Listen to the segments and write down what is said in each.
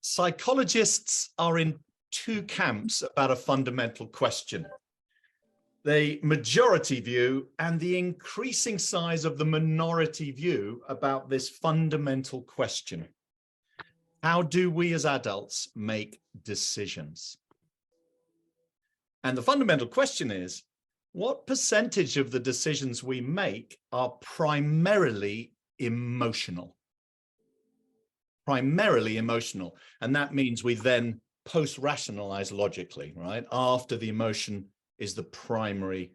Psychologists are in two camps about a fundamental question. The majority view and the increasing size of the minority view about this fundamental question. How do we as adults make decisions? And the fundamental question is, what percentage of the decisions we make are primarily emotional? Primarily emotional. And that means we then post-rationalize logically, right? After the emotion is the primary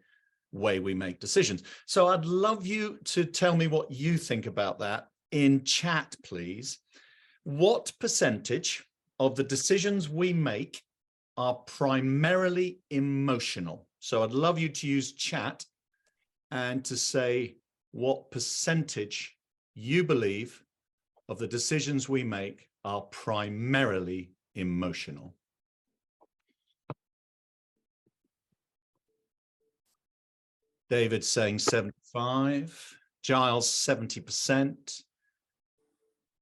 way we make decisions. So I'd love you to tell me what you think about that in chat, please. What percentage of the decisions we make are primarily emotional? So I'd love you to use chat and to say what percentage you believe of the decisions we make are primarily emotional. David's saying 75, Giles 70%,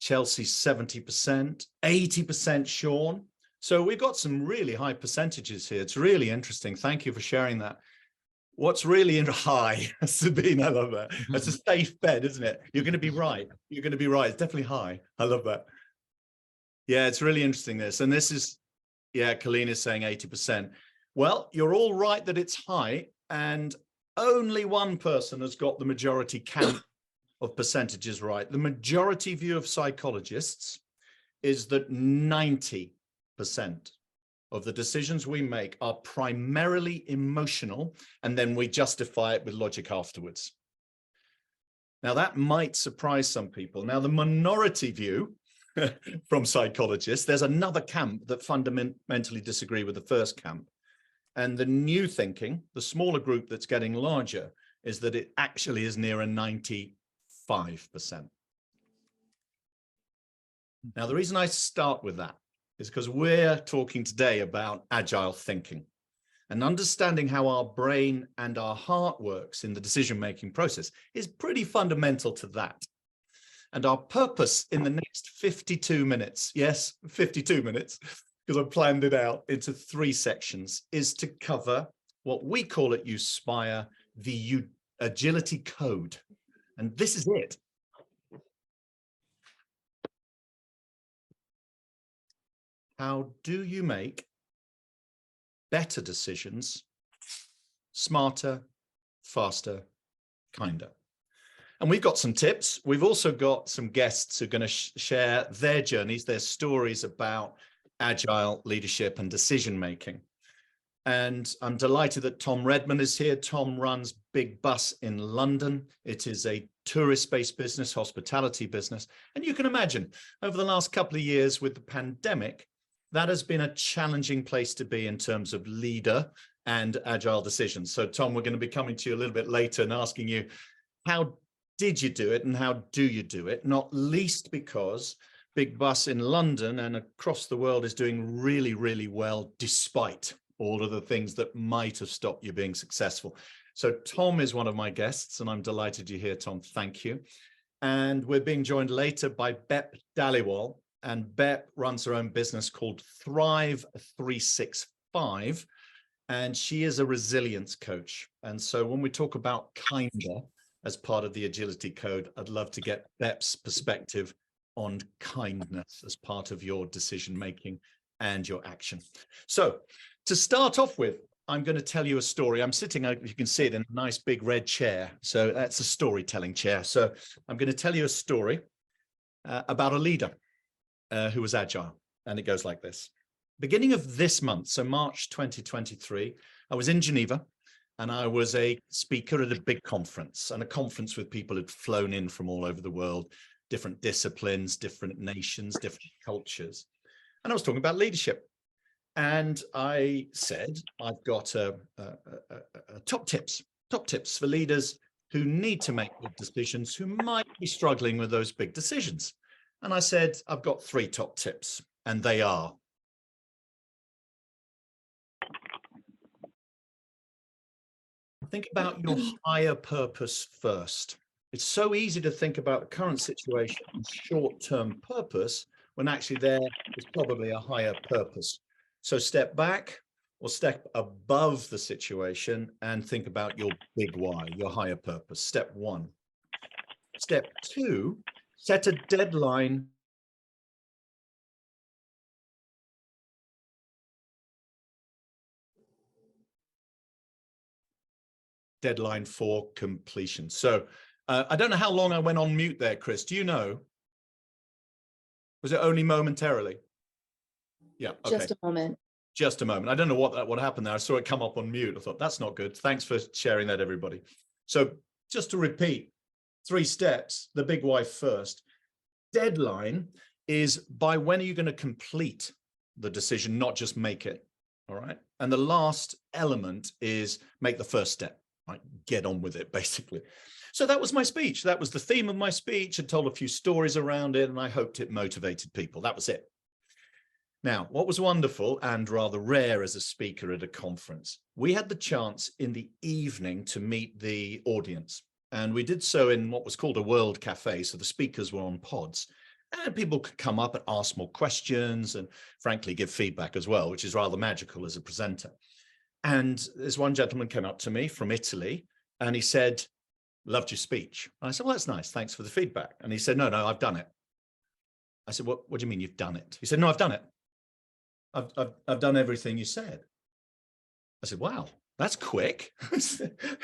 Chelsea 70%, 80% Sean. So we've got some really high percentages here. It's really interesting. Thank you for sharing that. What's really high, Sabine, I love that. That's a safe bet, isn't it? You're going to be right. You're going to be right. It's definitely high. I love that. Yeah, it's really interesting this. And this is, yeah, Colleen is saying 80%. Well, you're all right that it's high, and only one person has got the majority count of percentages right. The majority view of psychologists is that 90% of the decisions we make are primarily emotional, and then we justify it with logic afterwards. Now, that might surprise some people. Now, the minority view from psychologists, there's another camp that fundamentally disagree with the first camp. And the new thinking, the smaller group that's getting larger, is that it actually is near a 95%. Now, the reason I start with that is because we're talking today about agile thinking and understanding how our brain and our heart works in the decision-making process is pretty fundamental to that. And our purpose in the next 52 minutes, yes, 52 minutes, because I've planned it out into 3 sections, is to cover what we call at Uspire the Agility Code. And this is it. How do you make better decisions, smarter, faster, kinder? And we've got some tips. We've also got some guests who are going to share their journeys, their stories about agile leadership and decision making. And I'm delighted that Tom Redman is here. Tom runs Big Bus in London. It is a tourist-based business, hospitality business. And you can imagine over the last couple of years with the pandemic, that has been a challenging place to be in terms of leader and agile decisions. So Tom, we're going to be coming to you a little bit later and asking you, how did you do it and how do you do it? Not least because Big Bus in London and across the world is doing really, really well, despite all of the things that might have stopped you being successful. So Tom is one of my guests, and I'm delighted you're here, Tom. Thank you. And we're being joined later by Bep Dhaliwal, and Bep runs her own business called Thrive 365, and she is a resilience coach. And so when we talk about kinder as part of the Agility Code, I'd love to get Bep's perspective on kindness as part of your decision-making and your action. So to start off with, I'm going to tell you a story. I'm sitting, you can see it, in a nice big red chair. So that's a storytelling chair. So I'm going to tell you a story about a leader who was agile. And it goes like this. Beginning of this month, so March 2023, I was in Geneva and I was a speaker at a big conference, and a conference with people who'd flown in from all over the world, different disciplines, different nations, different cultures. And I was talking about leadership. And I said, I've got top tips for leaders who need to make big decisions, who might be struggling with those big decisions. And I said, I've got 3 top tips, and they are: think about your higher purpose first. It's so easy to think about the current situation and short-term purpose when actually there is probably a higher purpose. So step back or step above the situation and think about your big why, your higher purpose. Step one. Step two, set a deadline. Deadline for completion. So I don't know how long I went on mute there, Chris. Do you know? Was it only momentarily? Yeah. Okay. Just a moment. Just a moment. I don't know what happened there. I saw it come up on mute. I thought, that's not good. Thanks for sharing that, everybody. So just to repeat, 3 steps, the big why first. Deadline is by when are you going to complete the decision, not just make it. All right. And the last element is make the first step, right? Get on with it, basically. So that was my speech. That was the theme of my speech. I told a few stories around it, and I hoped it motivated people. That was it. Now, what was wonderful and rather rare as a speaker at a conference, we had the chance in the evening to meet the audience. And we did so in what was called a world cafe. So the speakers were on pods. And people could come up and ask more questions and, frankly, give feedback as well, which is rather magical as a presenter. And this one gentleman came up to me from Italy, and he said, loved your speech. And I said, well, that's nice. Thanks for the feedback. And he said, no, I've done it. I said, what do you mean you've done it? He said, no, I've done it. I've done everything you said. I said, wow, that's quick.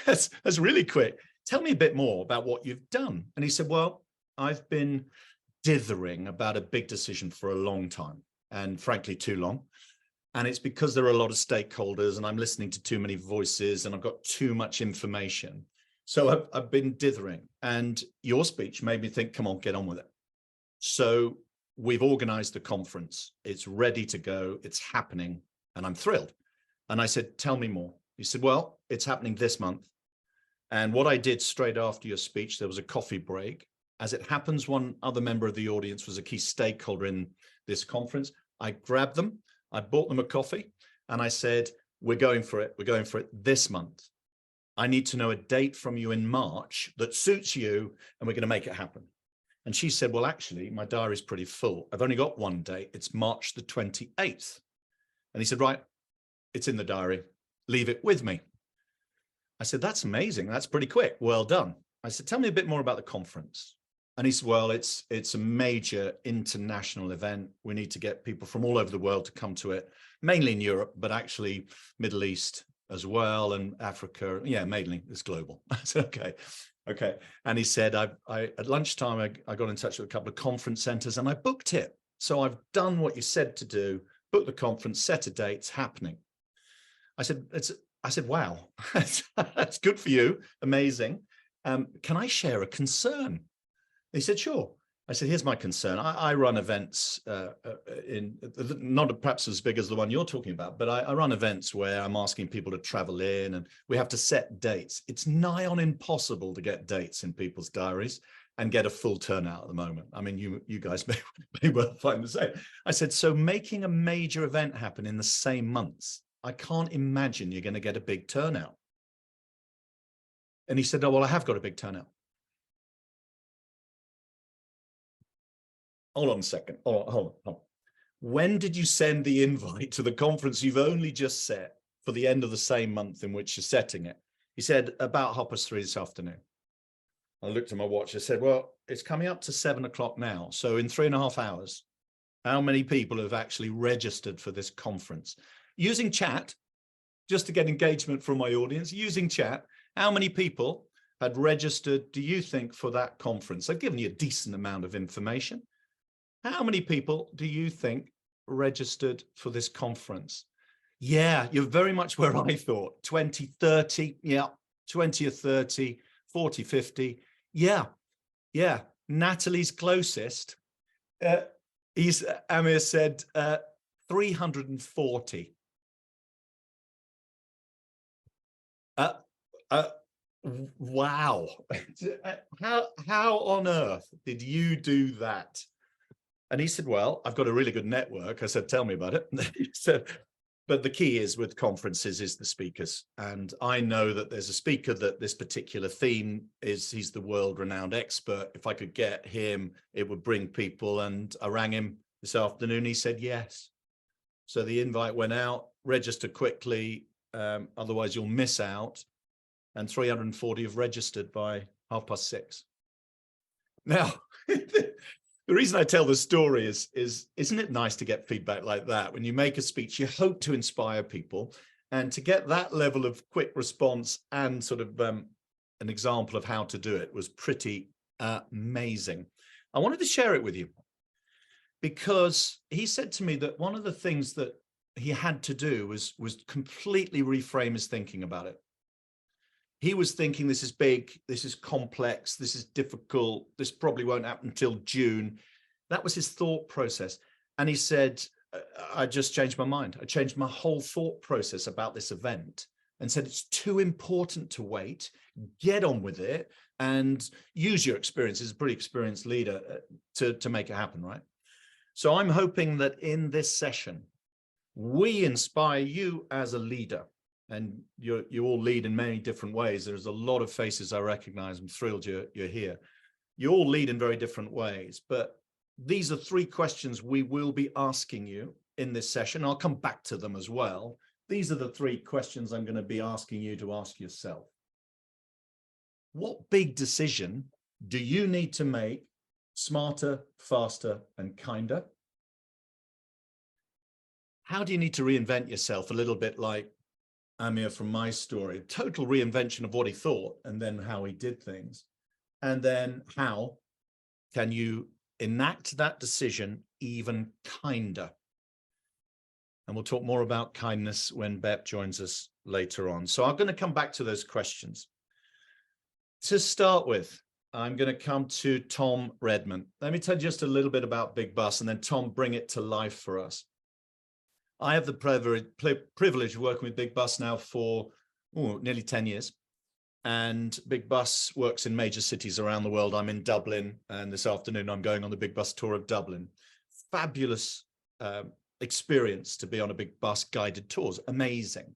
that's really quick. Tell me a bit more about what you've done. And he said, well, I've been dithering about a big decision for a long time, and frankly, too long. And it's because there are a lot of stakeholders and I'm listening to too many voices and I've got too much information. So I've been dithering, and your speech made me think, come on, get on with it. So we've organized a conference. It's ready to go. It's happening. And I'm thrilled. And I said, tell me more. He said, well, it's happening this month. And what I did straight after your speech, there was a coffee break. As it happens, one other member of the audience was a key stakeholder in this conference. I grabbed them. I bought them a coffee. And I said, we're going for it. We're going for it this month. I need to know a date from you in March that suits you, and we're going to make it happen. And she said, well, actually, my diary's pretty full. I've only got one date. It's March the 28th. And he said, right, it's in the diary. Leave it with me. I said, that's amazing. That's pretty quick. Well done. I said, tell me a bit more about the conference. And he said, well, it's a major international event. We need to get people from all over the world to come to it, mainly in Europe, but actually Middle East as well, and Africa. Yeah, mainly it's global. I said, okay. And he said, at lunchtime, I got in touch with a couple of conference centers and I booked it. So I've done what you said to do, booked the conference, set a date, it's happening. I said, wow, that's good for you. Amazing. Can I share a concern? He said, sure. I said, here's my concern. I run events in not perhaps as big as the one you're talking about, but I run events where I'm asking people to travel in and we have to set dates. It's nigh on impossible to get dates in people's diaries and get a full turnout at the moment. I mean, you guys may well find the same. I said, so making a major event happen in the same months, I can't imagine you're going to get a big turnout. And he said, oh, well, I have got a big turnout. Hold on a second. Hold on. When did you send the invite to the conference you've only just set for the end of the same month in which you're setting it? He said, about 3:30 this afternoon. I looked at my watch. I said, well, it's coming up to 7 o'clock now. So in 3.5 hours, how many people have actually registered for this conference? Using chat, just to get engagement from my audience, using chat, how many people had registered, do you think, for that conference? I've given you a decent amount of information. How many people do you think registered for this conference? Yeah, you're very much where I thought. 20, 30, yeah, 20 or 30, 40, 50. Yeah. Natalie's closest. Amir said 340. Wow. How on earth did you do that? And he said, well, I've got a really good network. I said, tell me about it. He said, but the key is with conferences is the speakers. And I know that there's a speaker that this particular theme is, he's the world renowned expert. If I could get him, it would bring people. And I rang him This afternoon, he said yes. So the invite went out, register quickly, otherwise you'll miss out. And 340 have registered by 6:30. Now, the reason I tell the story is isn't it nice to get feedback like that? When you make a speech, you hope to inspire people, and to get that level of quick response and sort of an example of how to do it was pretty amazing. I wanted to share it with you because he said to me that one of the things that he had to do was completely reframe his thinking about it. He was thinking, this is big, this is complex, this is difficult, this probably won't happen until June. That was his thought process. And he said, I just changed my mind. I changed my whole thought process about this event and said, it's too important to wait, get on with it and use your experience as a pretty experienced leader to make it happen, right? So I'm hoping that in this session, we inspire you as a leader. And you all lead in many different ways. There's a lot of faces I recognize. I'm thrilled you're here. You all lead in very different ways, but these are 3 questions we will be asking you in this session. I'll come back to them as well. These are the 3 questions I'm going to be asking you to ask yourself. What big decision do you need to make smarter, faster, and kinder? How do you need to reinvent yourself? A little bit like Amir from my story, total reinvention of what he thought and then how he did things. And then how can you enact that decision even kinder? And we'll talk more about kindness when Bep joins us later on. So I'm going to come back to those questions. To start with, I'm going to come to Tom Redman. Let me tell you just a little bit about Big Bus and then Tom, bring it to life for us. I have the privilege of working with Big Bus now for nearly 10 years. And Big Bus works in major cities around the world. I'm in Dublin, and this afternoon I'm going on the Big Bus tour of Dublin. Fabulous experience to be on a Big Bus guided tours, amazing.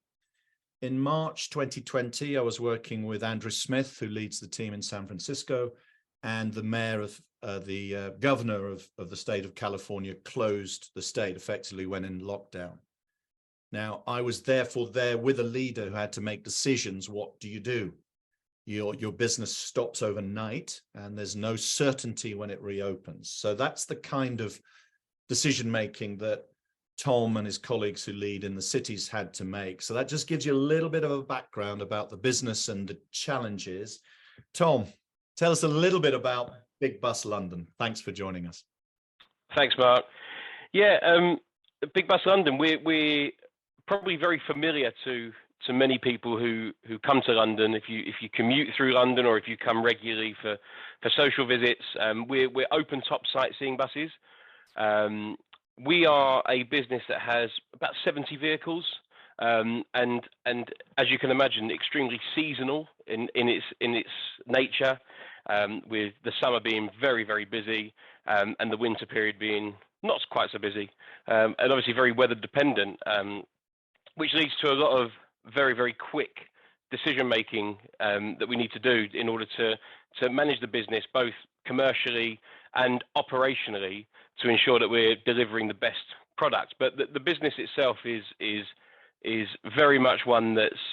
In March 2020, I was working with Andrew Smith, who leads the team in San Francisco, and the mayor of the governor of the state of California closed the state, effectively went in lockdown. Now, I was therefore there with a leader who had to make decisions. What do you do? Your business stops overnight and there's no certainty when it reopens. So that's the kind of decision-making that Tom and his colleagues who lead in the cities had to make. So that just gives you a little bit of a background about the business and the challenges. Tom, tell us a little bit about Big Bus London. Thanks for joining us. Thanks, Mark. Yeah, Big Bus London, we're probably very familiar to many people who come to London. If you commute through London or if you come regularly for social visits, we're open top sightseeing buses. We are a business that has about 70 vehicles, and as you can imagine, extremely seasonal in its nature. With the summer being very, very busy and the winter period being not quite so busy, and obviously very weather dependent, which leads to a lot of very, very quick decision making that we need to do in order to manage the business both commercially and operationally to ensure that we're delivering the best product. But the business itself is very much one that's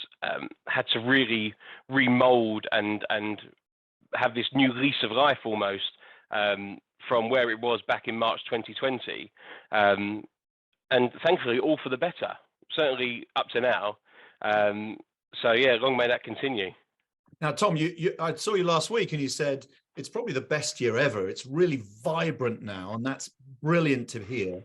had to really remold and have this new lease of life almost from where it was back in March 2020, and thankfully all for the better, certainly up to now. So yeah, long may that continue. Now, Tom, I saw you last week and you said it's probably the best year ever. It's really vibrant now, and that's brilliant to hear.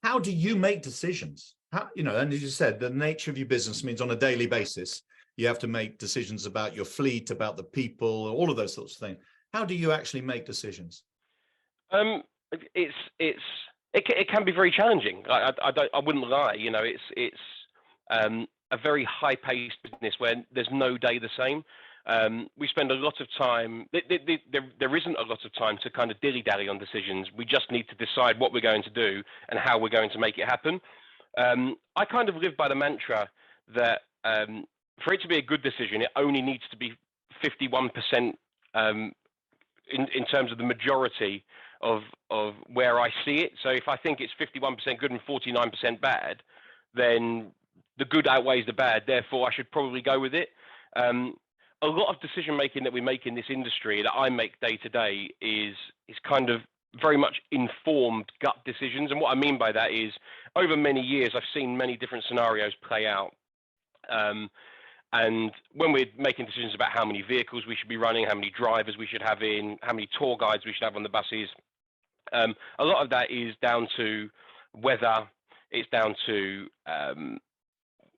How do you make decisions? And as you said, the nature of your business means on a daily basis, you have to make decisions about your fleet, about the people, all of those sorts of things. How do you actually make decisions? It can be very challenging. I wouldn't lie. It's a very high-paced business where there's no day the same. We spend a lot of time. There isn't a lot of time to kind of dilly-dally on decisions. We just need to decide what we're going to do and how we're going to make it happen. I kind of live by the mantra that for it to be a good decision, it only needs to be 51% in terms of the majority of where I see it. So if I think it's 51% good and 49% bad, then the good outweighs the bad. Therefore, I should probably go with it. A lot of decision making that we make in this industry, that I make day to day, is kind of very much informed gut decisions. And what I mean by that is, over many years, I've seen many different scenarios play out. And when we're making decisions about how many vehicles we should be running, how many drivers we should have in, how many tour guides we should have on the buses, a lot of that is down to weather. It's down to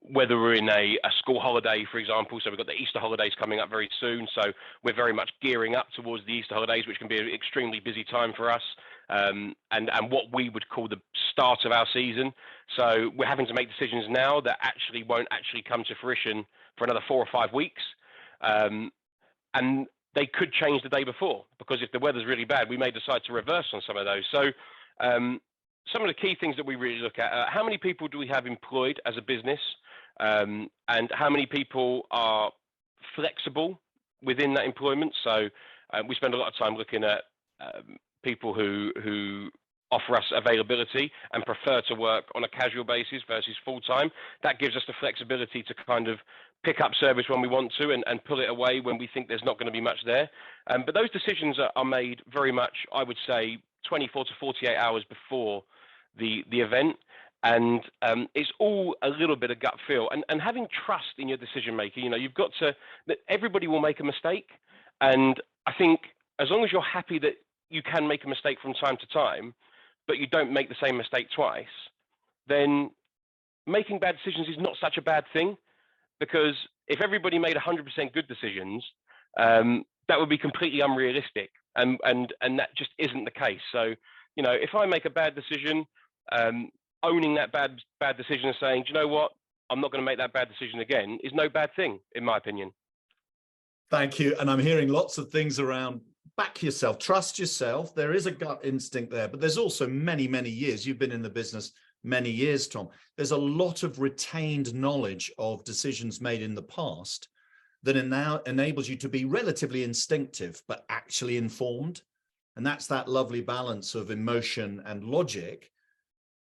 whether we're in a school holiday, for example. So we've got the Easter holidays coming up very soon. So we're very much gearing up towards the Easter holidays, which can be an extremely busy time for us, and what we would call the start of our season. So we're having to make decisions now that actually won't actually come to fruition for another 4 or 5 weeks. And they could change the day before, because if the weather's really bad, we may decide to reverse on some of those. So some of the key things that we really look at, how many people do we have employed as a business, and how many people are flexible within that employment. So we spend a lot of time looking at people who offer us availability and prefer to work on a casual basis versus full-time. That gives us the flexibility to kind of pick up service when we want to and pull it away when we think there's not going to be much there. But those decisions are made very much, I would say, 24 to 48 hours before the event. And it's all a little bit of gut feel and having trust in your decision making. You know, you've got to, that everybody will make a mistake. And I think as long as you're happy that you can make a mistake from time to time, but you don't make the same mistake twice, then making bad decisions is not such a bad thing. Because if everybody made 100% good decisions, that would be completely unrealistic. And that just isn't the case. So, you know, if I make a bad decision, owning that bad decision and saying, do you know what, I'm not going to make that bad decision again, is no bad thing, in my opinion. Thank you. And I'm hearing lots of things around back yourself, trust yourself. There is a gut instinct there, but there's also many, many years. You've been in the business many years, Tom. There's a lot of retained knowledge of decisions made in the past that now enables you to be relatively instinctive, but actually informed. And that's that lovely balance of emotion and logic,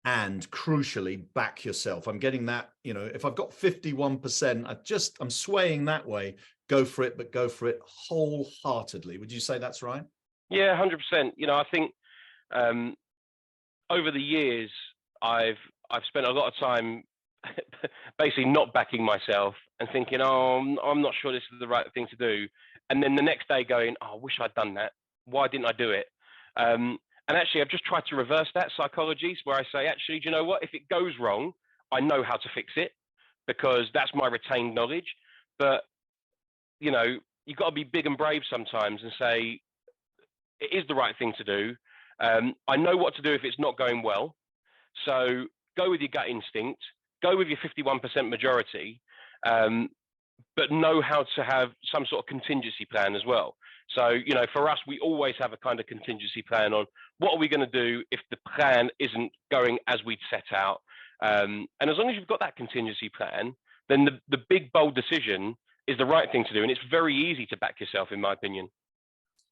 and crucially, back yourself. I'm getting that, you know, if I've got 51%, I'm swaying that way, go for it, but go for it wholeheartedly. Would you say that's right? Yeah, 100%. You know, I think over the years, I've spent a lot of time basically not backing myself and thinking, oh, I'm not sure this is the right thing to do. And then the next day going, oh, I wish I'd done that. Why didn't I do it? And actually, I've just tried to reverse that psychology, where I say, actually, do you know what? If it goes wrong, I know how to fix it, because that's my retained knowledge. But, you know, you've got to be big and brave sometimes and say, it is the right thing to do. I know what to do if it's not going well. So go with your gut instinct, go with your 51% majority, but know how to have some sort of contingency plan as well. So, you know, for us, we always have a kind of contingency plan on what are we going to do if the plan isn't going as we'd set out. And as long as you've got that contingency plan, then the big, bold decision is the right thing to do. And it's very easy to back yourself, in my opinion.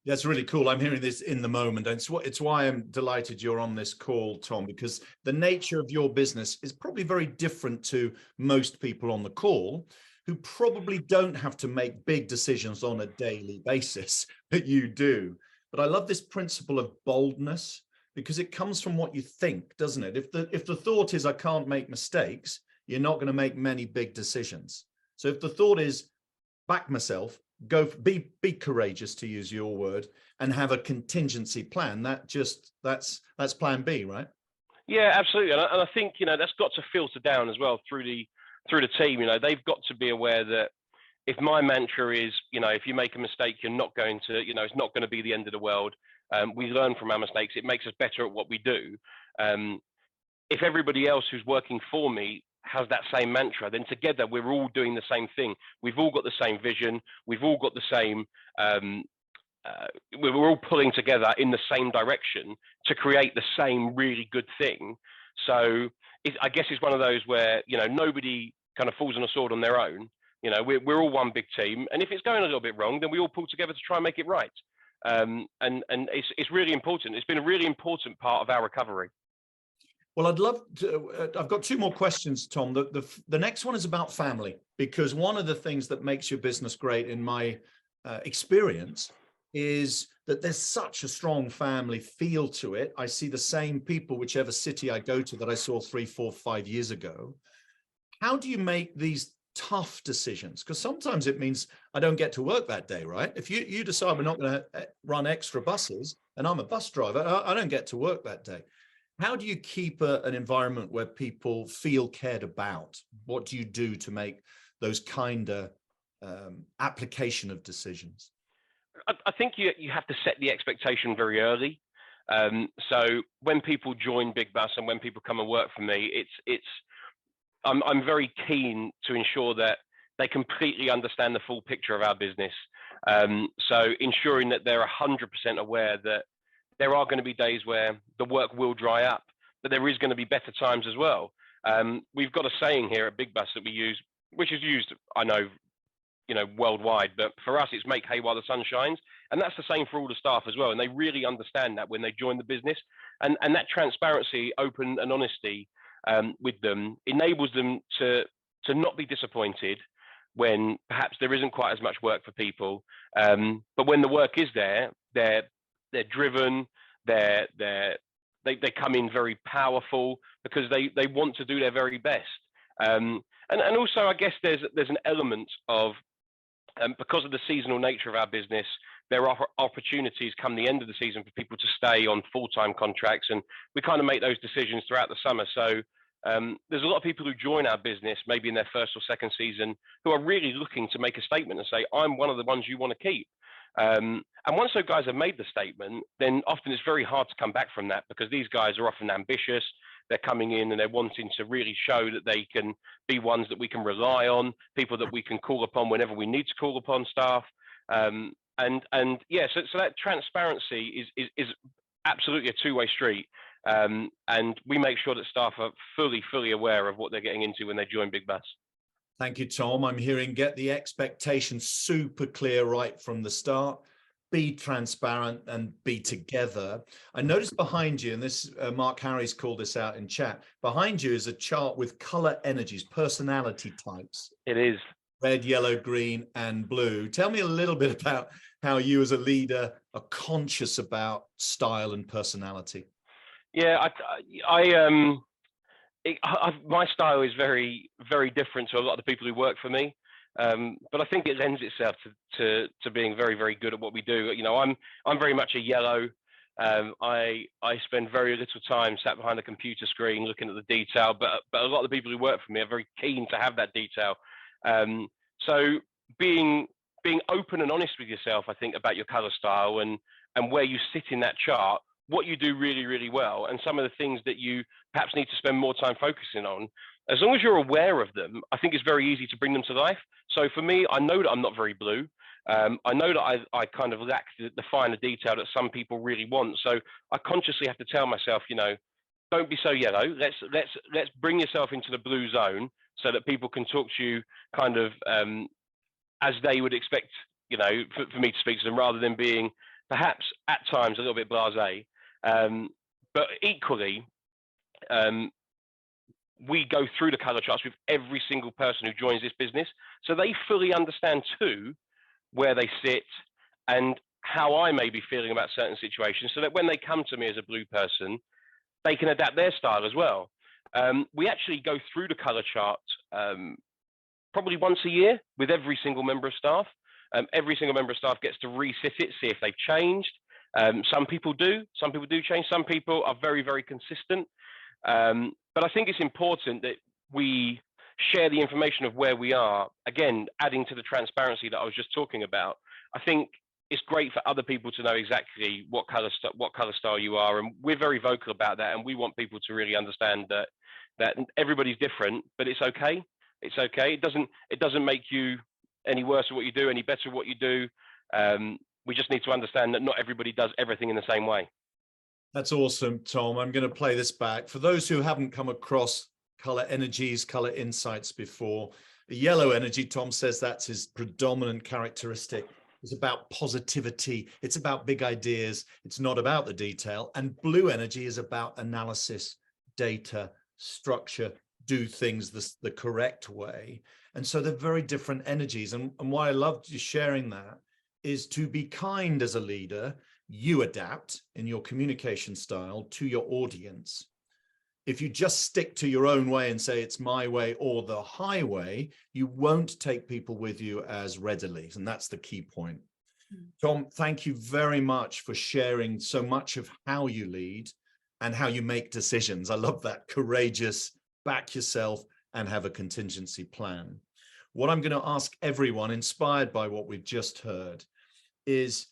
That's really cool. I'm hearing this in the moment. And it's why I'm delighted you're on this call, Tom, because the nature of your business is probably very different to most people on the call, who probably don't have to make big decisions on a daily basis, but you do. But I love this principle of boldness, because it comes from what you think, doesn't it? If the thought is, I can't make mistakes, you're not going to make many big decisions. So if the thought is, back myself, be courageous, to use your word, and have a contingency plan, that's plan B, right? Yeah, absolutely. And I think, you know, that's got to filter down as well through the team. You know, they've got to be aware that if my mantra is, you know, if you make a mistake, you're not going to, you know, it's not going to be the end of the world. We learn from our mistakes. It makes us better at what we do. If everybody else who's working for me has that same mantra, then together we're all doing the same thing. We've all got the same vision. We've all got the same, we're all pulling together in the same direction to create the same really good thing. So I guess it's one of those where, you know, nobody kind of falls on a sword on their own. You know, we're all one big team. And if it's going a little bit wrong, then we all pull together to try and make it right. And it's really important. It's been a really important part of our recovery. Well, I'd love to, I've got two more questions, Tom. The next one is about family, because one of the things that makes your business great in my experience is that there's such a strong family feel to it. I see the same people, whichever city I go to, that I saw 3, 4, 5 years ago. How do you make these tough decisions? Because sometimes it means I don't get to work that day, right? If you decide we're not going to run extra buses and I'm a bus driver, I don't get to work that day. How do you keep an environment where people feel cared about? What do you do to make those kind of application of decisions? I think you have to set the expectation very early. So when people join Big Bus and when people come and work for me, I'm very keen to ensure that they completely understand the full picture of our business. So ensuring that they're 100% aware that there are going to be days where the work will dry up, but there is going to be better times as well. We've got a saying here at Big Bus that we use, which is used, I know, worldwide, but for us, it's make hay while the sun shines. And that's the same for all the staff as well. And they really understand that when they join the business, and that transparency, open and honesty with them enables them to not be disappointed when perhaps there isn't quite as much work for people. But when the work is there, they're driven, they come in very powerful because they want to do their very best. And also, I guess there's an element of, because of the seasonal nature of our business, there are opportunities come the end of the season for people to stay on full-time contracts, and we kind of make those decisions throughout the summer. So there's a lot of people who join our business, maybe in their first or second season, who are really looking to make a statement and say, I'm one of the ones you want to keep. And once those guys have made the statement, then often it's very hard to come back from that, because these guys are often ambitious. They're coming in and they're wanting to really show that they can be ones that we can rely on, people that we can call upon whenever we need to call upon staff. So that transparency is absolutely a two-way street. And we make sure that staff are fully aware of what they're getting into when they join Big Bus. Thank you, Tom. I'm hearing get the expectations super clear right from the start, be transparent and be together. I noticed behind you, and this Mark Harris called this out in chat, behind you is a chart with color energies, personality types. It is. Red, yellow, green, and blue. Tell me a little bit about how you as a leader are conscious about style and personality. Yeah, my style is very, very different to a lot of the people who work for me. But I think it lends itself to being very, very good at what we do. I'm very much a yellow. I spend very little time sat behind a computer screen looking at the detail, but a lot of the people who work for me are very keen to have that detail. So being open and honest with yourself, I think, about your color style and where you sit in that chart, what you do really, really well, and some of the things that you perhaps need to spend more time focusing on. As long as you're aware of them, I think it's very easy to bring them to life. So for me, I know that I'm not very blue. I know that I kind of lack the finer detail that some people really want. So I consciously have to tell myself, don't be so yellow. Let's bring yourself into the blue zone so that people can talk to you kind of as they would expect, for me to speak to them, rather than being perhaps at times a little bit blasé. But equally, we go through the color charts with every single person who joins this business, so they fully understand too where they sit and how I may be feeling about certain situations, so that when they come to me as a blue person, they can adapt their style as well. We actually go through the color chart probably once a year with every single member of staff. Every single member of staff gets to resit it, see if they've changed. Some people do change. Some people are very, very consistent. But I think it's important that we share the information of where we are. Again, adding to the transparency that I was just talking about. I think it's great for other people to know exactly what color style you are, and we're very vocal about that. And we want people to really understand that everybody's different, but it's okay. It's okay. It doesn't make you any worse at what you do, any better at what you do. We just need to understand that not everybody does everything in the same way. That's awesome, Tom. I'm going to play this back. For those who haven't come across color energies, color insights before, the yellow energy, Tom says that's his predominant characteristic. is about positivity. It's about big ideas. It's not about the detail. And blue energy is about analysis, data, structure, do things the correct way. And so they're very different energies. And why I loved you sharing that is to be kind as a leader. You adapt in your communication style to your audience. If you just stick to your own way and say it's my way or the highway, you won't take people with you as readily. And that's the key point. Tom, thank you very much for sharing so much of how you lead and how you make decisions. I love that. Courageous, back yourself, and have a contingency plan. What I'm going to ask everyone, inspired by what we've just heard, is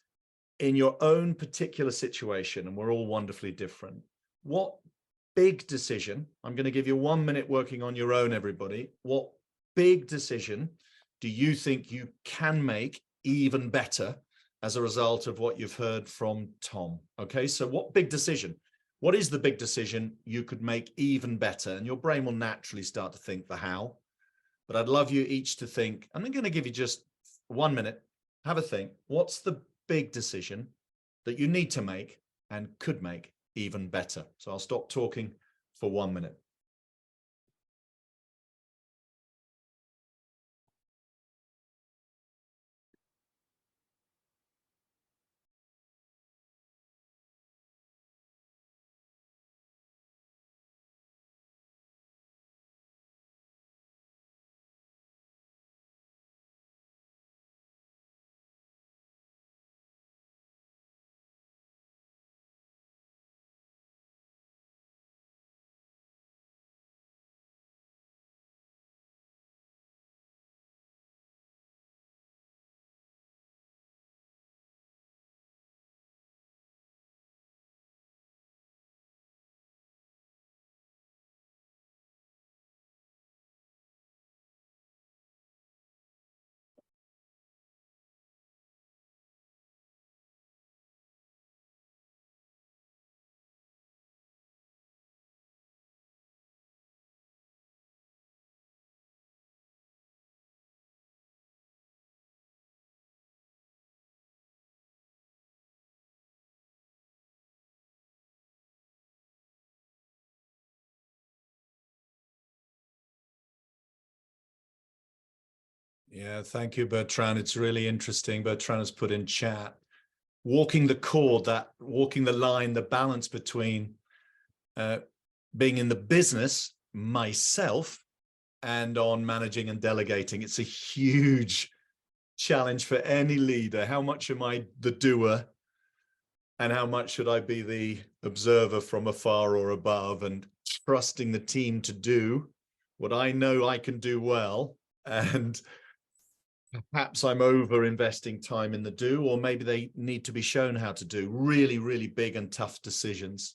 in your own particular situation, and we're all wonderfully different, what big decision, I'm going to give you 1 minute working on your own, everybody, what big decision do you think you can make even better as a result of what you've heard from Tom? Okay, so what big decision? What is the big decision you could make even better? And your brain will naturally start to think the how. But I'd love you each to think, I'm going to give you just 1 minute, have a think. What's the big decision that you need to make and could make even better? So I'll stop talking for 1 minute. Yeah, thank you, Bertrand. It's really interesting. Bertrand has put in chat, walking the chord, that walking the line, the balance between being in the business myself and on managing and delegating. It's a huge challenge for any leader. How much am I the doer and how much should I be the observer from afar or above, and trusting the team to do what I know I can do well, and perhaps I'm over investing time in the do, or maybe they need to be shown how to do really, really big and tough decisions.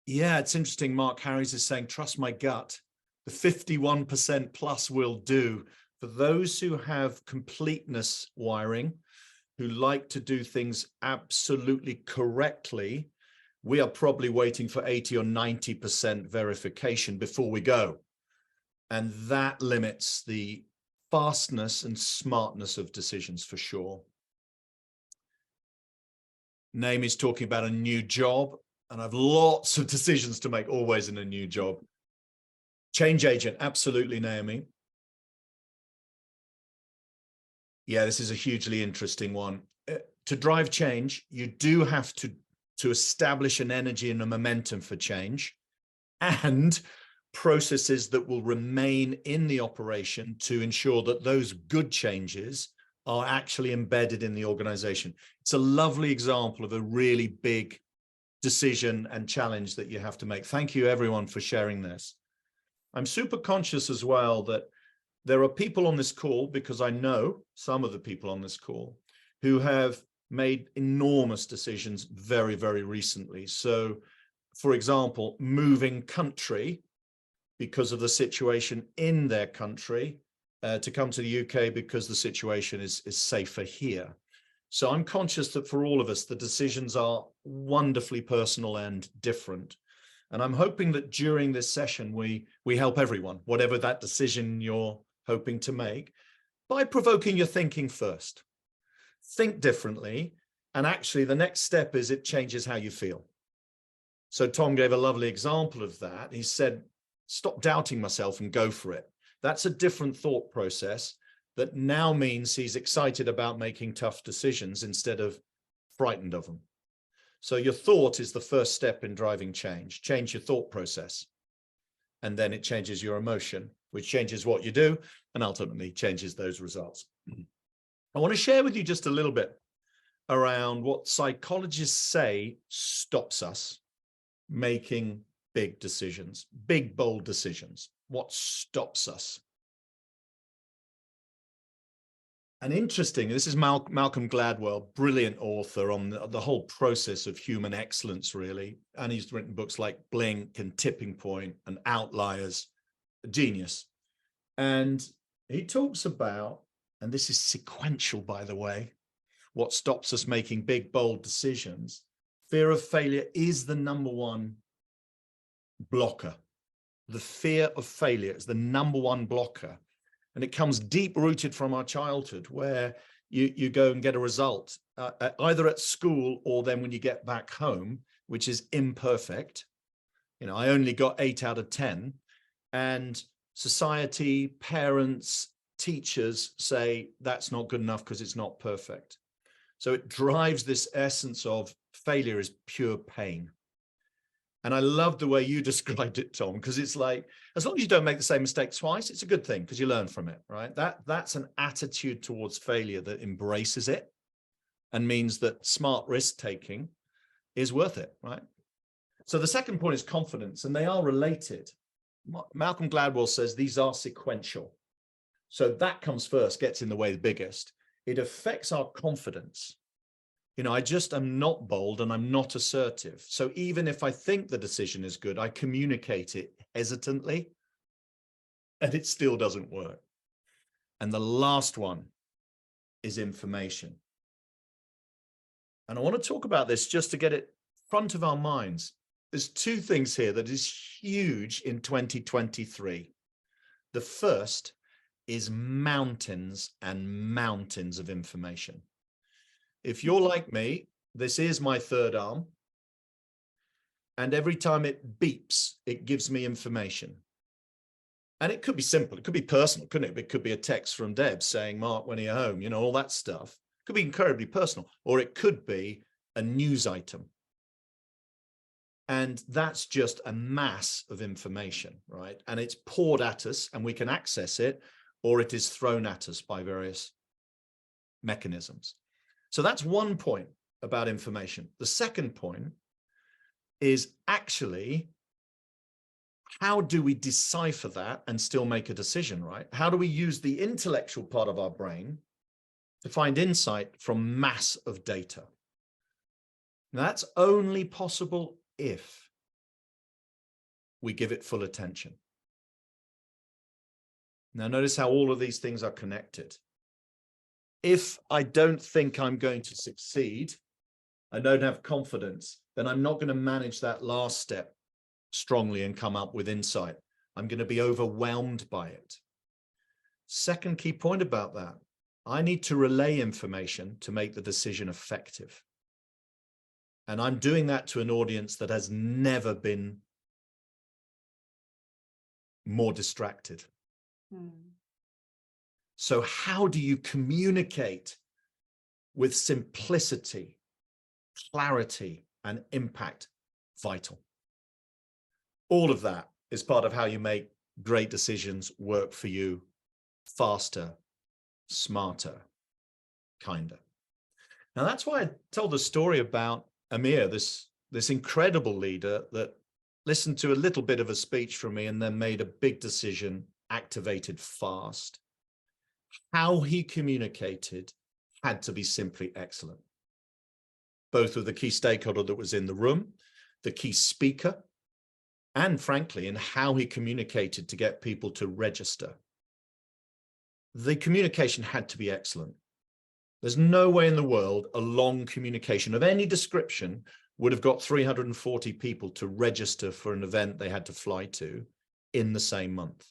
Yeah, it's interesting. Mark Harris is saying, trust my gut. The 51% plus will do. For those who have completeness wiring, who like to do things absolutely correctly, we are probably waiting for 80 or 90% verification before we go. And that limits the fastness and smartness of decisions for sure. Naomi is talking about a new job, and I have lots of decisions to make always in a new job. Change agent, absolutely, Naomi. Yeah, this is a hugely interesting one. To drive change, you do have to establish an energy and a momentum for change, and processes that will remain in the operation to ensure that those good changes are actually embedded in the organization. It's a lovely example of a really big decision and challenge that you have to make. Thank you, everyone, for sharing this. I'm super conscious as well that there are people on this call, because I know some of the people on this call, who have made enormous decisions very, very recently. So, for example, moving country because of the situation in their country, to come to the UK because the situation is safer here. So I'm conscious that for all of us, the decisions are wonderfully personal and different. And I'm hoping that during this session, we help everyone, whatever that decision you're hoping to make, by provoking your thinking first. think differently. And actually the next step is it changes how you feel. So Tom gave a lovely example of that. He said, stop doubting myself and go for it. That's a different thought process that now means he's excited about making tough decisions instead of frightened of them. So your thought is the first step in driving change. Change your thought process. And then it changes your emotion, which changes what you do and ultimately changes those results. I want to share with you just a little bit around what psychologists say stops us making big decisions, big, bold decisions. What stops us? And interesting, this is Malcolm Gladwell, brilliant author on the whole process of human excellence, really. And he's written books like Blink and Tipping Point and Outliers, a genius. And he talks about, and this is sequential, by the way, what stops us making big, bold decisions. Fear of failure is the number one blocker. The fear of failure is the number one blocker. And it comes deep rooted from our childhood, where you go and get a result either at school or then when you get back home, which is imperfect. You know, I only got 8 out of 10. And society, parents, teachers say that's not good enough because it's not perfect. So it drives this essence of failure is pure pain. And I love the way you described it, Tom, because it's like, as long as you don't make the same mistake twice, it's a good thing because you learn from it, right? That's an attitude towards failure that embraces it and means that smart risk taking is worth it, right? So the second point is confidence, and they are related. Malcolm Gladwell says these are sequential. So that comes first, gets in the way the biggest. It affects our confidence. You know, I just am not bold and I'm not assertive. So even if I think the decision is good, I communicate it hesitantly and it still doesn't work. And the last one is information. And I want to talk about this just to get it front of our minds. There's 2 things here that is huge in 2023. The first is mountains and mountains of information. If you're like me, this is my third arm. And every time it beeps, it gives me information. And it could be simple. It could be personal, couldn't it? It could be a text from Deb saying, Mark, when are you home? You know, all that stuff. It could be incredibly personal. Or it could be a news item. And that's just a mass of information, right? And it's poured at us and we can access it, or it is thrown at us by various mechanisms. So that's one point about information. The second point is actually, how do we decipher that and still make a decision, right? How do we use the intellectual part of our brain to find insight from mass of data? Now, that's only possible if we give it full attention. Now, notice how all of these things are connected. If I don't think I'm going to succeed, I don't have confidence, then I'm not going to manage that last step strongly and come up with insight. I'm going to be overwhelmed by it. Second key point about that, I need to relay information to make the decision effective. And I'm doing that to an audience that has never been more distracted. So how do you communicate with simplicity, clarity, and impact? Vital. All of that is part of how you make great decisions work for you faster, smarter, kinder. Now, that's why I told the story about Amir, this incredible leader that listened to a little bit of a speech from me and then made a big decision, activated fast. How he communicated had to be simply excellent, both with the key stakeholder that was in the room, the key speaker, and frankly, in how he communicated to get people to register. The communication had to be excellent. There's no way in the world a long communication of any description would have got 340 people to register for an event they had to fly to in the same month.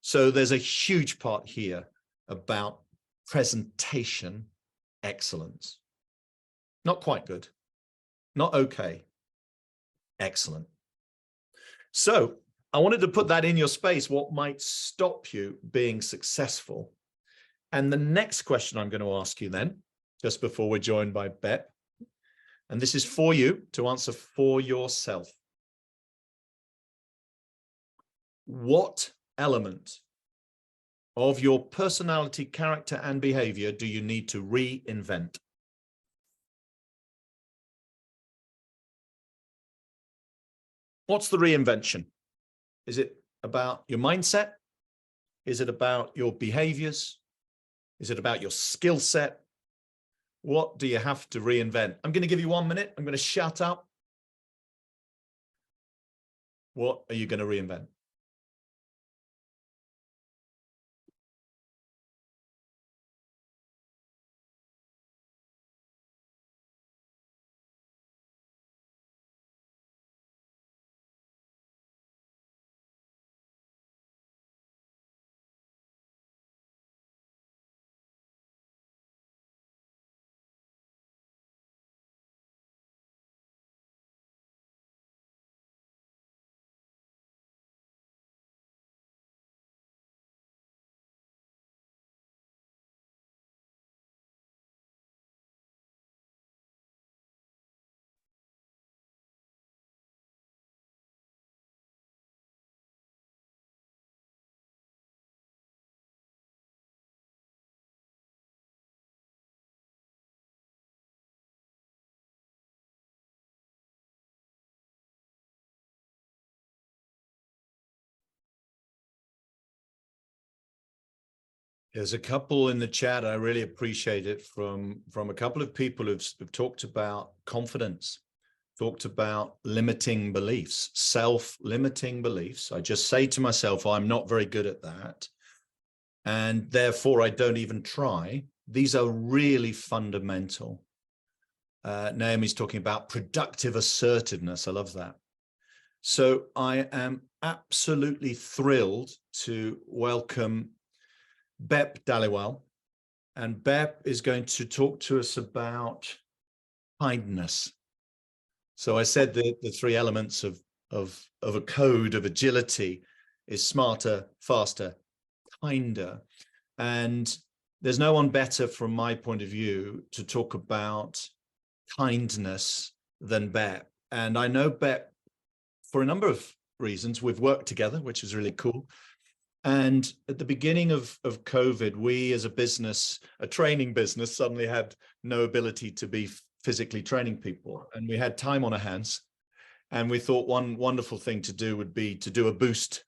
So there's a huge part here about presentation excellence. Not quite good, not okay, excellent. So I wanted to put that in your space, what might stop you being successful. And the next question I'm going to ask you then, just before we're joined by Bep, and this is for you to answer for yourself. What element of your personality, character, and behavior do you need to reinvent? What's the reinvention? Is it about your mindset? Is it about your behaviors? Is it about your skill set? What do you have to reinvent? I'm going to give you 1 minute. I'm going to shut up. What are you going to reinvent? There's a couple in the chat. I really appreciate it from a couple of people who've talked about confidence, talked about limiting beliefs, self-limiting beliefs. I just say to myself, I'm not very good at that, and therefore I don't even try. These are really fundamental. Naomi's talking about productive assertiveness. I love that. So I am absolutely thrilled to welcome Bep Dhaliwal, and Bep is going to talk to us about kindness. So I said that the three elements of a code of agility is smarter, faster, kinder. And there's no one better from my point of view to talk about kindness than Bep. And I know Bep for a number of reasons. We've worked together, which is really cool. And at the beginning of COVID, we as a business, a training business, suddenly had no ability to be physically training people. And we had time on our hands. And we thought one wonderful thing to do would be to do a boost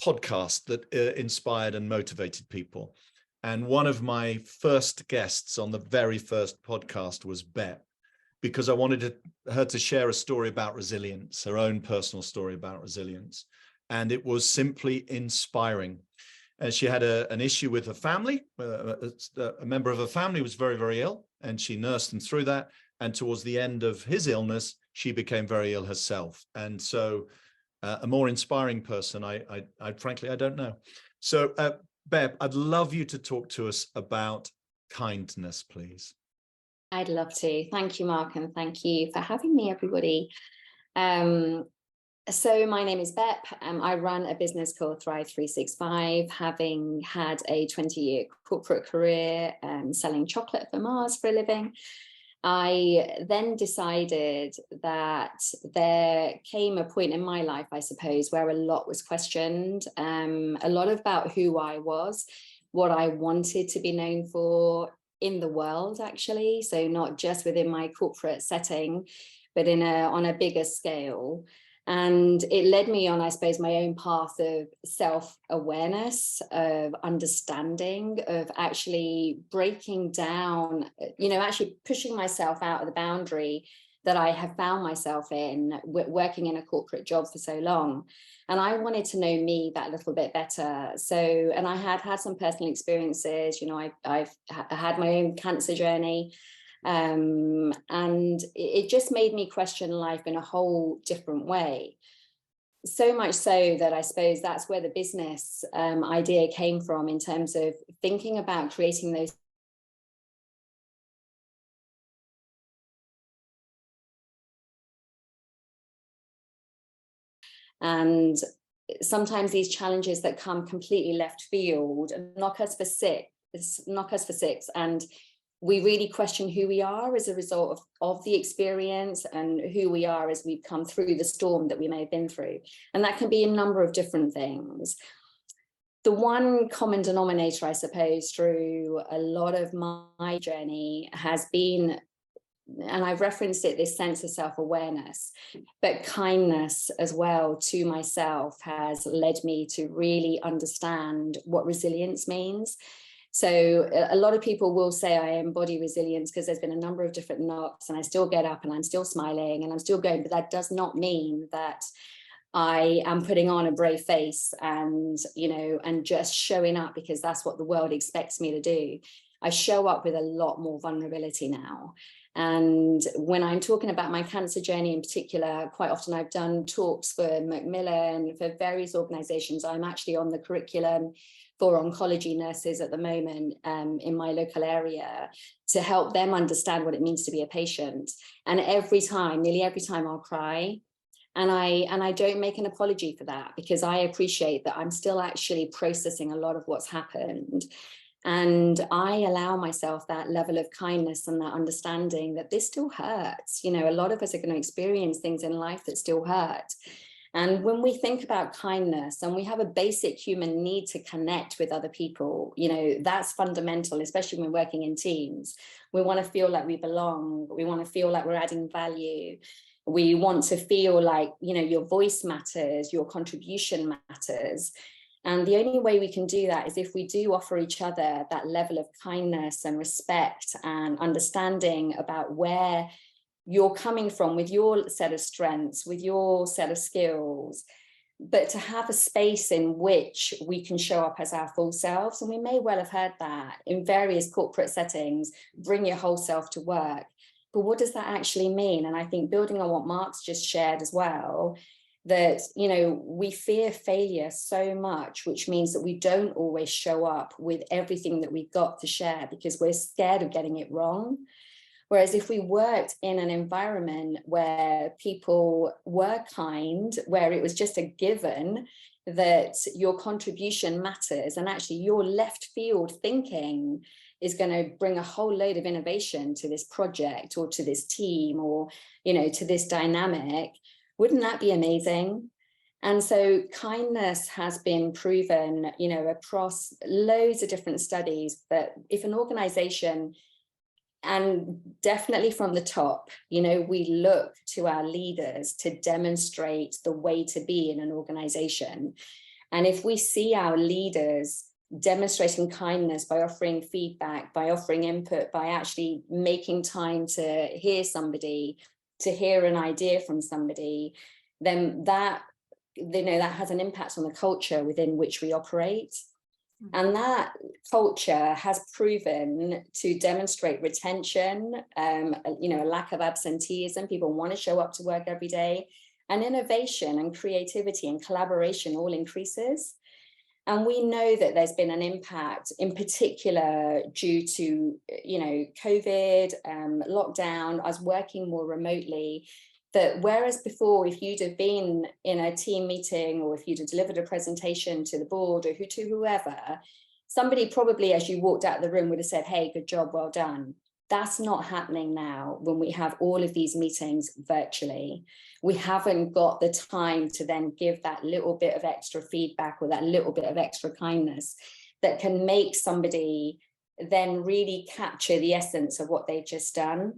podcast that inspired and motivated people. And one of my first guests on the very first podcast was Bep, because I wanted her to share a story about resilience, her own personal story about resilience. And it was simply inspiring. And she had an issue with her family. A member of her family was very, very ill, and she nursed them through that. And towards the end of his illness, she became very ill herself. And so a more inspiring person, I frankly, I don't know. So Bep, I'd love you to talk to us about kindness, please. I'd love to. Thank you, Mark, and thank you for having me, everybody. So my name is Bep. I run a business called Thrive 365, having had a 20-year corporate career selling chocolate for Mars for a living. I then decided that there came a point in my life, I suppose, where a lot was questioned, a lot about who I was, what I wanted to be known for in the world, actually. So not just within my corporate setting, but on a bigger scale. And it led me on, I suppose, my own path of self-awareness, of understanding, of actually breaking down, actually pushing myself out of the boundary that I have found myself in, working in a corporate job for so long. And I wanted to know me that little bit better. So, and I had some personal experiences, I've had my own cancer journey. And it just made me question life in a whole different way. So much so that I suppose that's where the business idea came from, in terms of thinking about creating those And sometimes these challenges that come completely left field knock us for six, and we really question who we are as a result of the experience, and who we are as we've come through the storm that we may have been through. And that can be a number of different things. The one common denominator, I suppose, through a lot of my journey has been, and I've referenced it, this sense of self-awareness, but kindness as well to myself has led me to really understand what resilience means. So a lot of people will say I embody resilience because there's been a number of different knocks, and I still get up and I'm still smiling and I'm still going, but that does not mean that I am putting on a brave face and, you know, and just showing up because that's what the world expects me to do. I show up with a lot more vulnerability now. And when I'm talking about my cancer journey in particular, quite often I've done talks for Macmillan, for various organizations. I'm actually on the curriculum for oncology nurses at the moment in my local area to help them understand what it means to be a patient. And nearly every time I'll cry. And I don't make an apology for that, because I appreciate that I'm still actually processing a lot of what's happened. And I allow myself that level of kindness and that understanding that this still hurts. You know, a lot of us are going to experience things in life that still hurt. And when we think about kindness, and we have a basic human need to connect with other people, you know, that's fundamental, especially when we're working in teams. We want to feel like we belong. We want to feel like we're adding value. We want to feel like, you know, your voice matters, your contribution matters. And the only way we can do that is if we do offer each other that level of kindness and respect and understanding about where you're coming from with your set of strengths, with your set of skills, but to have a space in which we can show up as our full selves. And we may well have heard that in various corporate settings, bring your whole self to work. But what does that actually mean? And I think building on what Mark's just shared as well, that, you know, we fear failure so much, which means that we don't always show up with everything that we've got to share because we're scared of getting it wrong. Whereas if we worked in an environment where people were kind, where it was just a given that your contribution matters, and actually your left field thinking is going to bring a whole load of innovation to this project or to this team or, you know, to this dynamic, wouldn't that be amazing? And so kindness has been proven, you know, across loads of different studies, that if an organization, and definitely from the top, you know, we look to our leaders to demonstrate the way to be in an organization. And if we see our leaders demonstrating kindness by offering feedback, by offering input, by actually making time to hear somebody, to hear an idea from somebody, then that, you know, that has an impact on the culture within which we operate. And that culture has proven to demonstrate retention, you know, a lack of absenteeism. People want to show up to work every day, and innovation and creativity and collaboration all increases. And we know that there's been an impact, in particular due to, you know, COVID, lockdown, us working more remotely, that whereas before, if you'd have been in a team meeting or if you'd have delivered a presentation to the board or to whoever, somebody probably as you walked out of the room would have said, hey, good job, well done. That's not happening now when we have all of these meetings virtually. We haven't got the time to then give that little bit of extra feedback or that little bit of extra kindness that can make somebody then really capture the essence of what they've just done.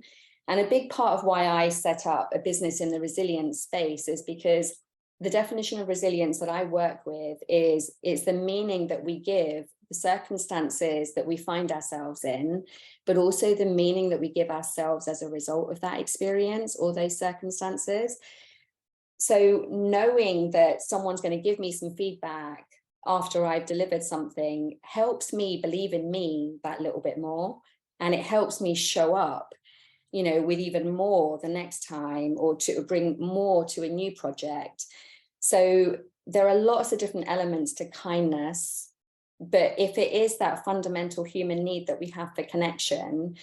And a big part of why I set up a business in the resilience space is because the definition of resilience that I work with is the meaning that we give the circumstances that we find ourselves in, but also the meaning that we give ourselves as a result of that experience or those circumstances. So knowing that someone's going to give me some feedback after I've delivered something helps me believe in me that little bit more, and it helps me show up, you know, with even more the next time, or to bring more to a new project. So there are lots of different elements to kindness, but if it is that fundamental human need that we have for connection,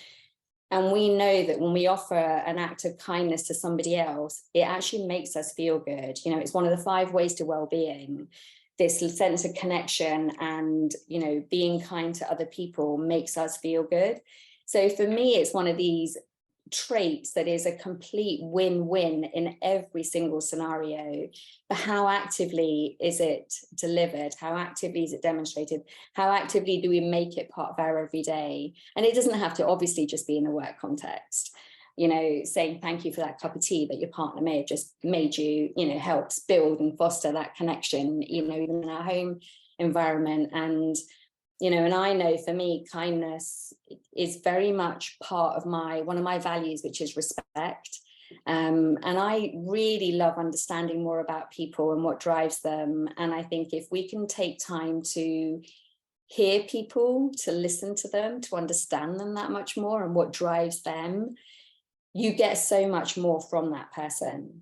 And we know that when we offer an act of kindness to somebody else, it actually makes us feel good. You know, it's one of the 5 ways to well-being. This sense of connection and, you know, being kind to other people makes us feel good. So for me, it's one of these traits that is a complete win-win in every single scenario. But how actively is it delivered? How actively is it demonstrated? How actively do we make it part of our everyday? And it doesn't have to obviously just be in a work context. You know, saying thank you for that cup of tea that your partner may have just made you, you know, helps build and foster that connection, you know, even in our home environment. And you know, and I know for me, kindness is very much part of one of my values, which is respect. And I really love understanding more about people and what drives them. And I think if we can take time to hear people, to listen to them, to understand them that much more and what drives them, you get so much more from that person.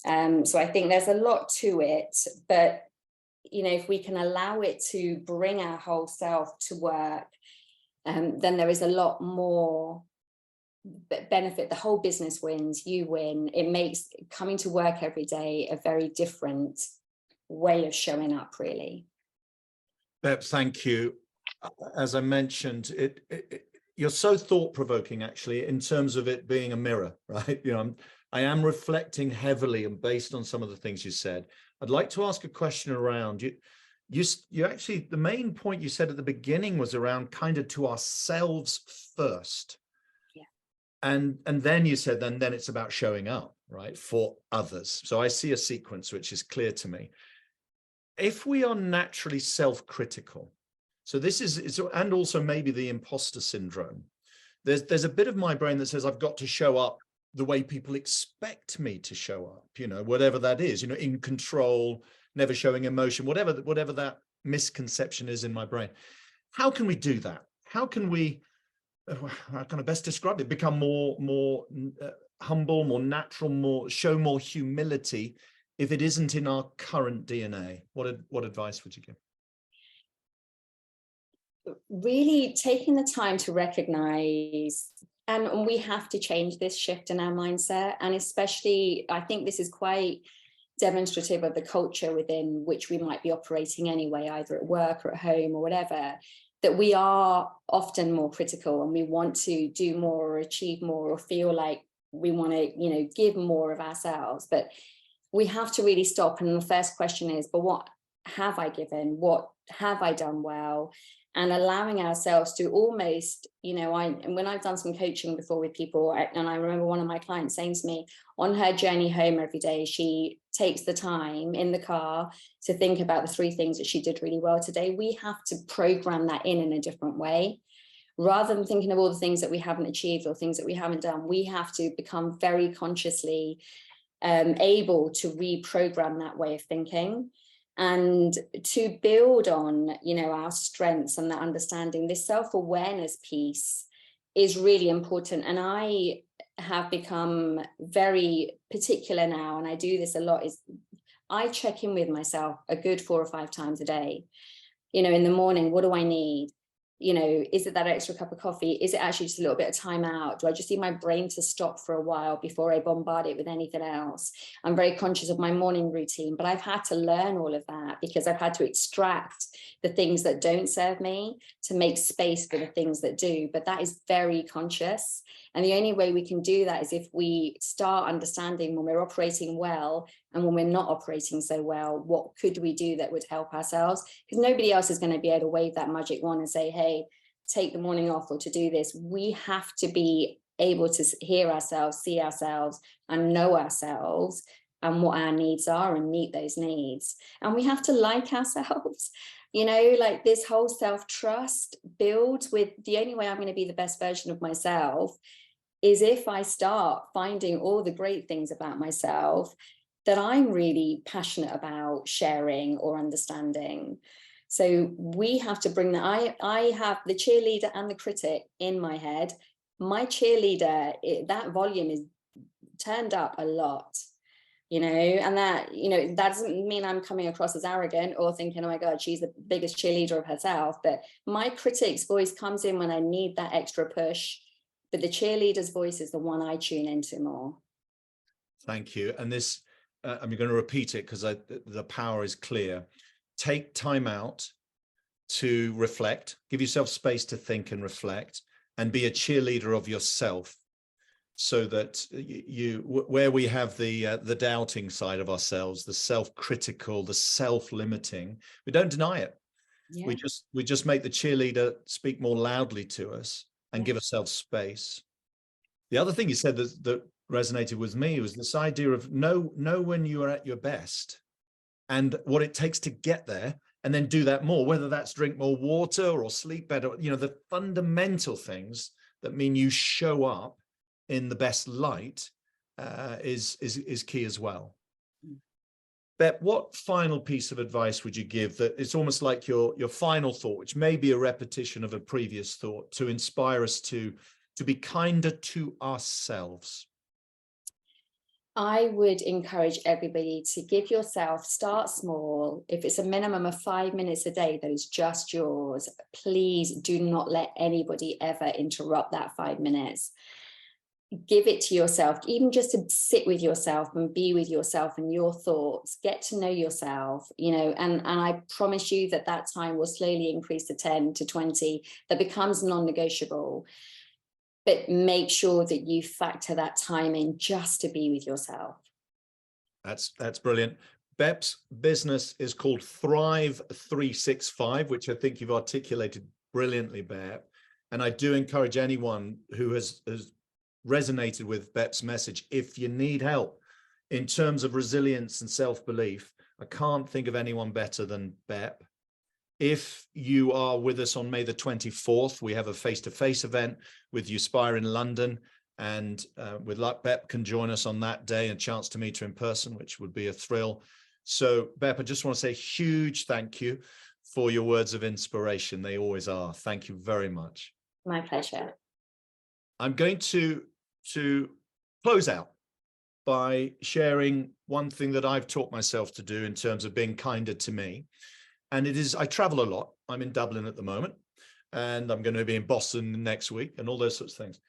So I think there's a lot to it, but you know, if we can allow it to bring our whole self to work, then there is a lot more benefit. The whole business wins, you win. It makes coming to work every day a very different way of showing up, really. Beb, thank you. As I mentioned, you're so thought-provoking, actually, in terms of it being a mirror, right? You know, I am reflecting heavily and based on some of the things you said. I'd like to ask a question around you actually, the main point you said at the beginning was around kind of to ourselves first. Yeah. And then you said, then it's about showing up, right, for others. So I see a sequence which is clear to me. If we are naturally self-critical, so this is, and also maybe the imposter syndrome, there's a bit of my brain that says I've got to show up the way people expect me to show up, you know, whatever that is, you know, in control, never showing emotion, whatever that misconception is in my brain. How can we do that? How can we, how can I best describe it? Become more humble, more natural, show more humility if it isn't in our current DNA? What advice would you give? Really taking the time to recognize, and we have to change this shift in our mindset. And especially, I think this is quite demonstrative of the culture within which we might be operating anyway, either at work or at home or whatever, that we are often more critical and we want to do more or achieve more or feel like we want to, you know, give more of ourselves. But we have to really stop. And the first question is, but what have I given? What have I done well? And allowing ourselves to almost, you know, when I've done some coaching before with people, and I remember one of my clients saying to me, on her journey home every day, she takes the time in the car to think about the 3 things that she did really well today. We have to program that in a different way. Rather than thinking of all the things that we haven't achieved or things that we haven't done, we have to become very consciously able to reprogram that way of thinking. And to build on, you know, our strengths and that understanding, this self-awareness piece is really important. And I have become very particular now, and I do this a lot, is I check in with myself a good 4 or 5 times a day. You know, in the morning, what do I need? You know, is it that extra cup of coffee? Is it actually just a little bit of time out? Do I just need my brain to stop for a while before I bombard it with anything else? I'm very conscious of my morning routine, but I've had to learn all of that because I've had to extract the things that don't serve me to make space for the things that do. But that is very conscious. And the only way we can do that is if we start understanding when we're operating well and when we're not operating so well, what could we do that would help ourselves? Because nobody else is going to be able to wave that magic wand and say, hey, take the morning off or to do this. We have to be able to hear ourselves, see ourselves, and know ourselves and what our needs are and meet those needs. And we have to like ourselves. You know, like this whole self-trust builds with the only way I'm going to be the best version of myself is if I start finding all the great things about myself that I'm really passionate about sharing or understanding. So we have to bring that. I have the cheerleader and the critic in my head. My cheerleader, that volume is turned up a lot. You know, and that, you know, that doesn't mean I'm coming across as arrogant or thinking, oh my God, she's the biggest cheerleader of herself. But my critic's voice comes in when I need that extra push But the cheerleader's voice is the one I tune into more. Thank you. And this, I'm going to repeat it because the power is clear. Take time out to reflect, give yourself space to think and reflect, and be a cheerleader of yourself, so that where we have the doubting side of ourselves, the self-critical, the self-limiting, we don't deny it. Yeah. We just make the cheerleader speak more loudly to us and give ourselves space. The other thing you said that resonated with me was this idea of know when you are at your best and what it takes to get there, and then do that more, whether that's drink more water or sleep better, the fundamental things that mean you show up in the best light is key as well. Bep, what final piece of advice would you give that it's almost like your final thought, which may be a repetition of a previous thought, to inspire us to be kinder to ourselves? I would encourage everybody to give yourself, start small. If it's a minimum of 5 minutes a day that is just yours, please do not let anybody ever interrupt that 5 minutes. Give it to yourself, even just to sit with yourself and be with yourself and your thoughts, get to know yourself, and I promise you that time will slowly increase to 10 to 20, that becomes non-negotiable. But make sure that you factor that time in just to be with yourself. That's brilliant. Bep's business is called Thrive 365, which I think you've articulated brilliantly, Bep. And I do encourage anyone who has resonated with Bep's message, if you need help in terms of resilience and self-belief, I can't think of anyone better than Bep. If you are with us on May the 24th, we have a face-to-face event with Uspire in London, and with luck, Bep can join us on that day, a chance to meet her in person, which would be a thrill. So Bep, I just want to say a huge thank you for your words of inspiration. They always are. Thank you very much. My pleasure. I'm going to close out by sharing one thing that I've taught myself to do in terms of being kinder to me. And it is, I travel a lot. I'm in Dublin at the moment, and I'm going to be in Boston next week and all those sorts of things.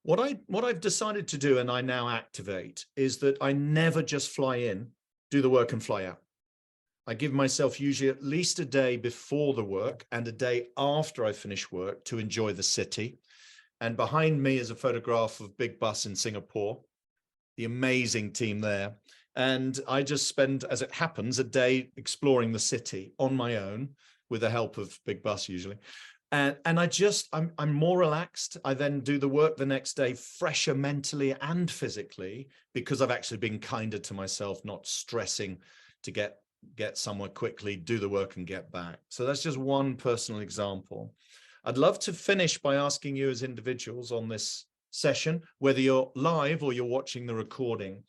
What I've decided to do, and I now activate, is that I never just fly in, do the work and fly out. I give myself usually at least a day before the work and a day after I finish work to enjoy the city. And behind me is a photograph of Big Bus in Singapore, the amazing team there. And I just spend, as it happens, a day exploring the city on my own with the help of Big Bus usually. And I'm more relaxed. I then do the work the next day, fresher mentally and physically, because I've actually been kinder to myself, not stressing to get somewhere quickly, do the work and get back. So that's just one personal example. I'd love to finish by asking you as individuals on this session, whether you're live or you're watching the recording,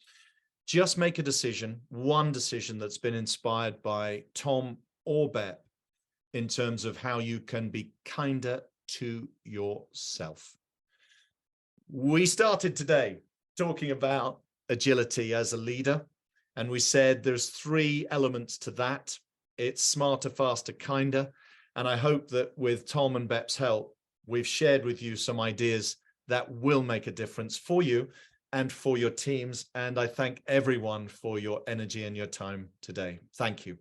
just make a decision, one decision that's been inspired by Tom or Bep in terms of how you can be kinder to yourself. We started today talking about agility as a leader, and we said there's 3 elements to that. It's smarter, faster, kinder. And I hope that with Tom and Bep's help, we've shared with you some ideas that will make a difference for you and for your teams. And I thank everyone for your energy and your time today. Thank you.